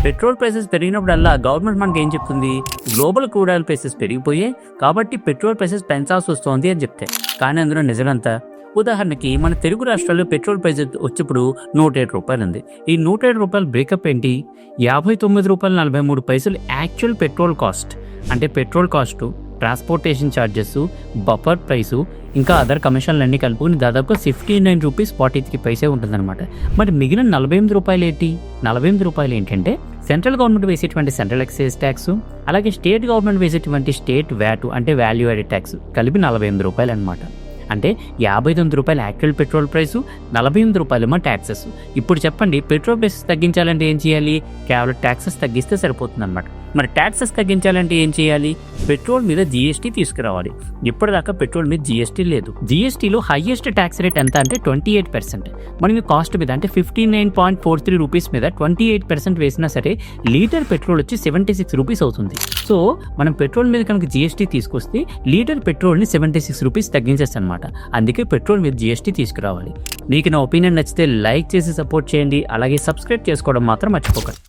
Petrol prices పెరిగినప్పుడల్లా government మనకి ఏం చెప్తుంది, గ్లోబల్ క్రూడ్ ఆయిల్ ప్రైసెస్ పెరిగిపోయాయి కాబట్టి పెట్రోల్ ప్రైసెస్ పెంచాల్సి వస్తుంది అని చెప్తే. కానీ అందులో నిజమంతా. ఉదాహరణకి మన తెలుగు రాష్ట్రాల్లో పెట్రోల్ ప్రైస్ వచ్చేప్పుడు 107 రూపాయలు ఉంది. ఈ 107 రూపాయల బ్రేకప్ ఏంటి, 59 రూపాయలు 43 పైసలు యాక్చువల్ పెట్రోల్ కాస్ట్. అంటే petrol cost, transportation charges, buffer price, ఇంకా అదర్ కమిషన్లు అన్నీ కలుపుకుని దాదాపుగా 59 రూపీస్ 43 పైసే ఉంటుందన్నమాట. మరి మిగిలిన 48 రూపాయలు ఏంటి? 48 రూపాయలు ఏంటంటే సెంట్రల్ గవర్నమెంట్ వేసేటువంటి సెంట్రల్ ఎక్సైజ్ ట్యాక్స్, అలాగే స్టేట్ గవర్నమెంట్ వేసేటువంటి స్టేట్ వ్యాట్ అంటే వాల్యూ యాడెడ్ ట్యాక్స్ కలిపి 48 రూపాయలు అనమాట. అంటే 59 రూపాయలు యాక్చువల్ పెట్రోల్ ప్రైసు, 48 రూపాయలేమో ట్యాక్సెస్. ఇప్పుడు చెప్పండి, పెట్రోల్ ప్రైసెస్ తగ్గించాలంటే ఏం చేయాలి? కేవలం ట్యాక్సెస్ తగ్గిస్తే సరిపోతుంది అనమాట. మరి ట్యాక్సెస్ తగ్గించాలంటే ఏం చేయాలి? పెట్రోల్ మీద జీఎస్టీ తీసుకురావాలి. ఇప్పటిదాకా పెట్రోల్ మీద జీఎస్టీ లేదు. జీఎస్టీలో హైయెస్ట్ ట్యాక్స్ రేట్ ఎంత అంటే 28%. మనం కాస్ట్ మీద అంటే 59.43 రూపీస్ మీద 28% వేసినా సరే లీటర్ పెట్రోల్ వచ్చి 76 రూపీస్ అవుతుంది. సో మనం పెట్రోల్ మీద కనుక జీఎస్టీ తీసుకొస్తే లీటర్ పెట్రోల్ని 76 రూపీస్ తగ్గించేస్తాం అనమాట. అందుకే పెట్రోల్ మీద జీఎస్టీ తీసుకురావాలి. మీకు నా ఒపీనియన్ నచ్చితే లైక్ చేసి సపోర్ట్ చేయండి, అలాగే సబ్స్క్రైబ్ చేసుకోవడం మాత్రం మర్చిపోకండి.